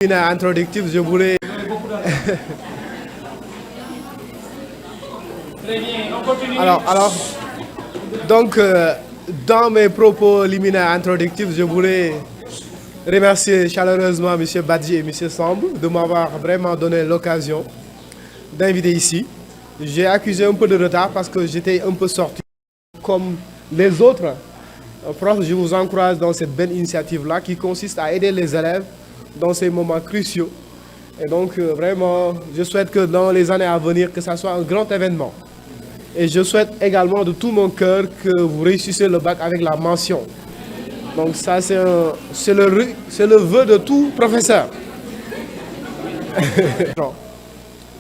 Une introductive, je voulais... alors, donc, dans mes propos liminaires introductifs, je voulais remercier chaleureusement M. Badji et M. Samb de m'avoir vraiment donné l'occasion d'inviter ici. J'ai accusé un peu de retard parce que j'étais un peu sorti comme les autres. Prof, je vous encourage dans cette belle initiative-là qui consiste à aider les élèves dans ces moments cruciaux. Et donc, vraiment, je souhaite que dans les années à venir, que ça soit un grand événement. Et je souhaite également de tout mon cœur que vous réussissiez le bac avec la mention. Donc ça, c'est le vœu de tout professeur.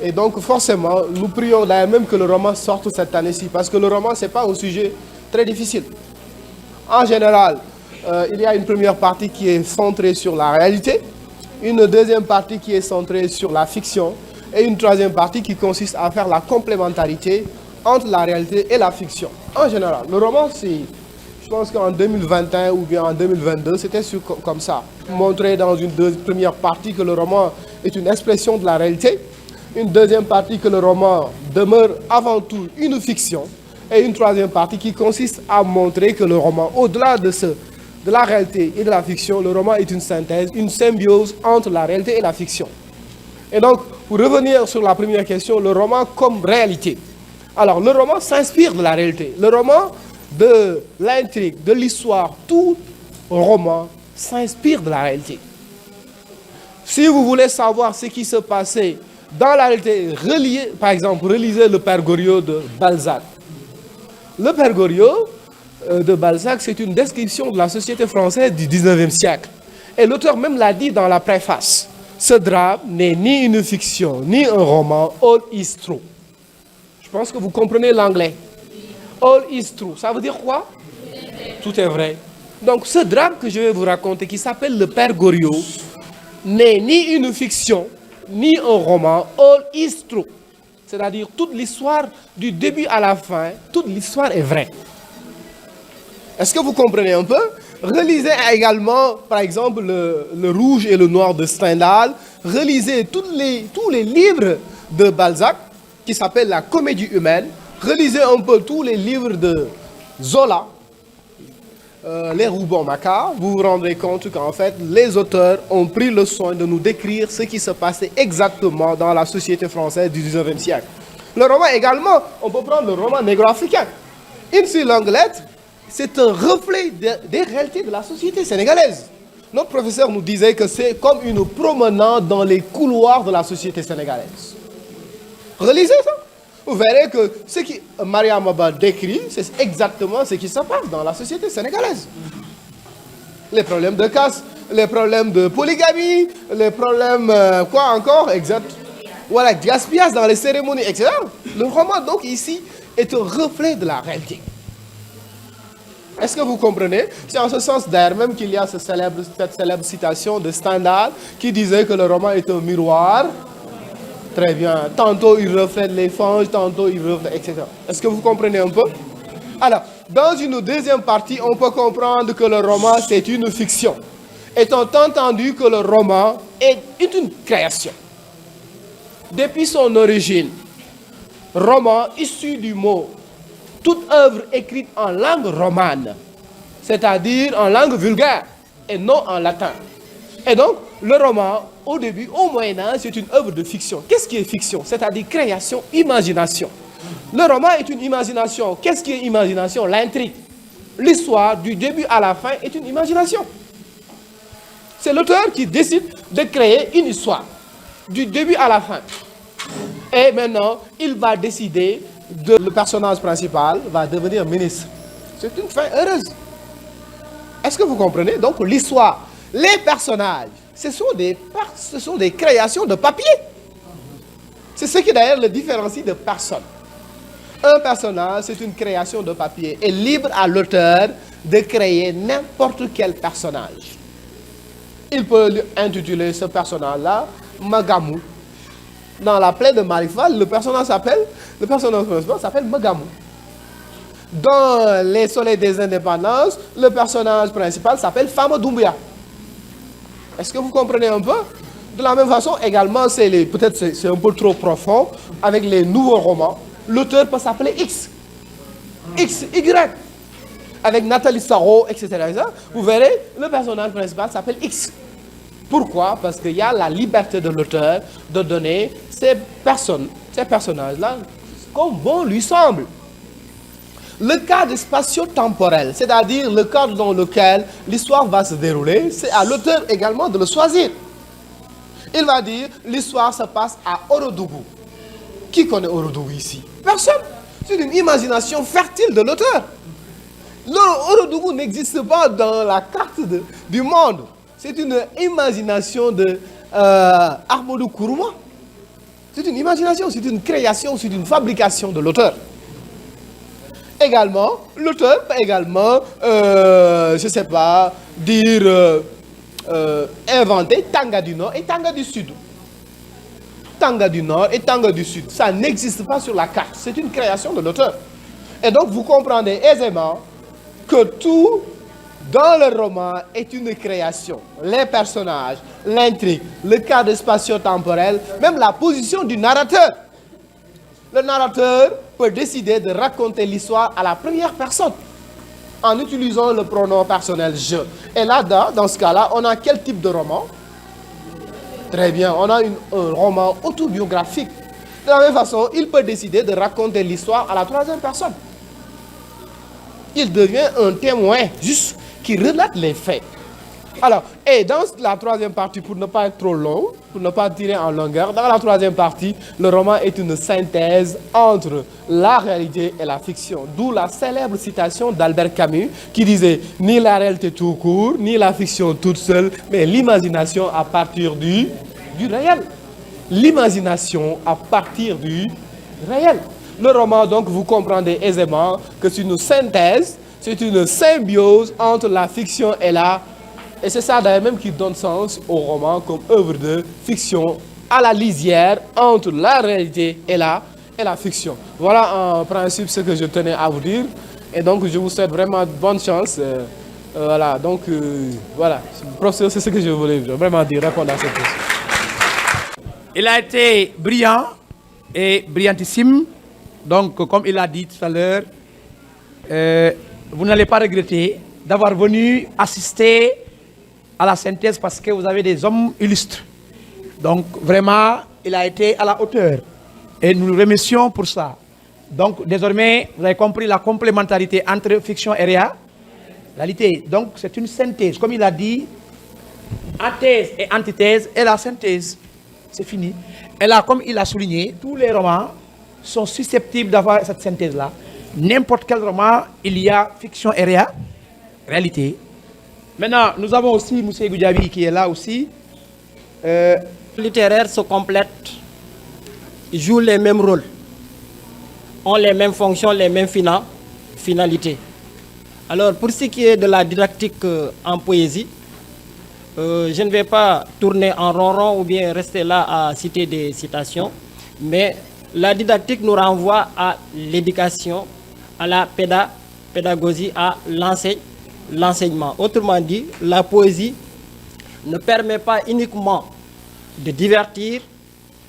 Et donc, forcément, nous prions d'ailleurs même que le roman sorte cette année-ci, parce que le roman, ce n'est pas un sujet très difficile. En général, il y a une première partie qui est centrée sur la réalité, une deuxième partie qui est centrée sur la fiction, et une troisième partie qui consiste à faire la complémentarité entre la réalité et la fiction. En général, le roman, je pense qu'en 2021 ou bien en 2022, c'était comme ça. Montrer dans une première partie que le roman est une expression de la réalité, une deuxième partie que le roman demeure avant tout une fiction, et une troisième partie qui consiste à montrer que le roman, au-delà de la réalité et de la fiction, le roman est une synthèse, une symbiose entre la réalité et la fiction. Et donc, pour revenir sur la première question, le roman comme réalité. Alors, le roman s'inspire de la réalité. Le roman, de l'intrigue, de l'histoire, tout roman s'inspire de la réalité. Si vous voulez savoir ce qui se passait dans la réalité, par exemple, relisez le Père Goriot de Balzac. Le Père Goriot de Balzac, c'est une description de la société française du 19e siècle. Et l'auteur même l'a dit dans la préface. Ce drame n'est ni une fiction, ni un roman, all is true. Je pense que vous comprenez l'anglais. All is true. Ça veut dire quoi? Tout est vrai. Donc ce drame que je vais vous raconter, qui s'appelle le Père Goriot, n'est ni une fiction, ni un roman, all is true. C'est-à-dire toute l'histoire, du début à la fin, toute l'histoire est vraie. Est-ce que vous comprenez un peu? Relisez également, par exemple, le Rouge et le Noir de Stendhal. Relisez tous les livres de Balzac, qui s'appellent la Comédie humaine. Relisez un peu tous les livres de Zola, les Rougon-Macquart. Vous vous rendrez compte qu'en fait, les auteurs ont pris le soin de nous décrire ce qui se passait exactement dans la société française du 19e siècle. Le roman également, on peut prendre le roman négro-africain. Une si longue lettre, c'est un reflet des réalités de la société sénégalaise. Notre professeur nous disait que c'est comme une promenade dans les couloirs de la société sénégalaise. Relisez ça. Vous verrez que ce que Mariam Abba décrit, c'est exactement ce qui se passe dans la société sénégalaise. Les problèmes de caste, les problèmes de polygamie, les problèmes, quoi encore, exact. Voilà, gaspillage dans les cérémonies, etc. Le roman, donc, ici, est un reflet de la réalité. Est-ce que vous comprenez? C'est en ce sens d'ailleurs même qu'il y a cette célèbre citation de Stendhal qui disait que le roman est un miroir. Très bien. Tantôt il reflète les fanges, tantôt il reflète, etc. Est-ce que vous comprenez un peu? Alors, dans une deuxième partie, on peut comprendre que le roman, c'est une fiction. Étant entendu que le roman est une création. Depuis son origine, roman issu du mot, toute œuvre écrite en langue romane, c'est-à-dire en langue vulgaire et non en latin. Et donc, le roman, au début, au Moyen-Âge, c'est une œuvre de fiction. Qu'est-ce qui est fiction? C'est-à-dire création, imagination. Le roman est une imagination. Qu'est-ce qui est imagination? L'intrigue. L'histoire, du début à la fin, est une imagination. C'est l'auteur qui décide de créer une histoire, du début à la fin. Et maintenant, il va décider le personnage principal va devenir ministre. C'est une fin heureuse. Est-ce que vous comprenez? Donc l'histoire, les personnages, ce sont des créations de papier. C'est ce qui d'ailleurs le différencie de personne. Un personnage, c'est une création de papier. Et libre à l'auteur de créer n'importe quel personnage. Il peut lui intituler ce personnage-là Magamou. Dans la plaie de Marifal, le personnage principal s'appelle Magamou. Dans les Soleils des Indépendances, le personnage principal s'appelle Fama Doumbia. Est-ce que vous comprenez un peu? De la même façon, également, peut-être c'est un peu trop profond, avec les nouveaux romans, l'auteur peut s'appeler X. X, Y. Avec Nathalie Sarraut, etc. Vous verrez, le personnage principal s'appelle X. Pourquoi? Parce qu'il y a la liberté de l'auteur de donner ces personnages-là, comme bon lui semble. Le cadre spatio-temporel, c'est-à-dire le cadre dans lequel l'histoire va se dérouler, c'est à l'auteur également de le choisir. Il va dire, l'histoire se passe à Orodougou. Qui connaît Orodougou ici? Personne. C'est une imagination fertile de l'auteur. Orodougou n'existe pas dans la carte du monde. C'est une imagination de Ahmadou Kourouma. C'est une imagination, c'est une création, c'est une fabrication de l'auteur. Également, l'auteur peut également, je ne sais pas, dire, inventer Tanga du Nord et Tanga du Sud. Tanga du Nord et Tanga du Sud. Ça n'existe pas sur la carte. C'est une création de l'auteur. Et donc, vous comprendrez aisément que tout dans le roman est une création. Les personnages, l'intrigue, le cadre spatio-temporel, même la position du narrateur. Le narrateur peut décider de raconter l'histoire à la première personne en utilisant le pronom personnel « je ». Et là, dans ce cas-là, on a quel type de roman? Très bien, on a un roman autobiographique. De la même façon, il peut décider de raconter l'histoire à la troisième personne. Il devient un témoin juste qui relate les faits. Alors, et dans la troisième partie, pour ne pas être trop long, pour ne pas tirer en longueur, dans la troisième partie, le roman est une synthèse entre la réalité et la fiction. D'où la célèbre citation d'Albert Camus qui disait « Ni la réalité tout court, ni la fiction toute seule, mais l'imagination à partir du réel. » L'imagination à partir du réel. Le roman, donc, vous comprendrez aisément que c'est une synthèse, c'est une symbiose entre la fiction et la... Et c'est ça d'ailleurs même qui donne sens au roman comme œuvre de fiction à la lisière entre la réalité et la fiction. Voilà en principe ce que je tenais à vous dire. Et donc je vous souhaite vraiment bonne chance. Voilà, donc voilà. Professeur, c'est ce que je voulais vraiment dire, répondre à cette question. Il a été brillant et brillantissime. Donc comme il a dit tout à l'heure, vous n'allez pas regretter d'avoir venu assister à la synthèse parce que vous avez des hommes illustres. Donc vraiment, il a été à la hauteur. Et nous le remercions pour ça. Donc désormais, vous avez compris la complémentarité entre fiction et réalité. Donc c'est une synthèse. Comme il a dit, athèse et antithèse et la synthèse. C'est fini. Et là, comme il a souligné, tous les romans sont susceptibles d'avoir cette synthèse-là. N'importe quel roman, il y a fiction et réalité. Maintenant, nous avons aussi M. Goudiaby qui est là aussi. Littéraires se complètent, jouent les mêmes rôles, ont les mêmes fonctions, les mêmes finalités. Alors, pour ce qui est de la didactique en poésie, je ne vais pas tourner en rond ou bien rester là à citer des citations, mais la didactique nous renvoie à l'éducation, à la pédagogie, à l'enseignement. Autrement dit, la poésie ne permet pas uniquement de divertir,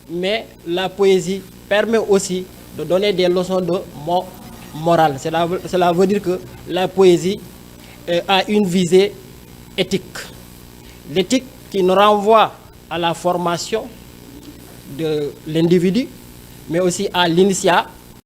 mais la poésie permet aussi de donner des leçons de morale. Cela veut dire que la poésie a une visée éthique. L'éthique qui nous renvoie à la formation de l'individu, mais aussi à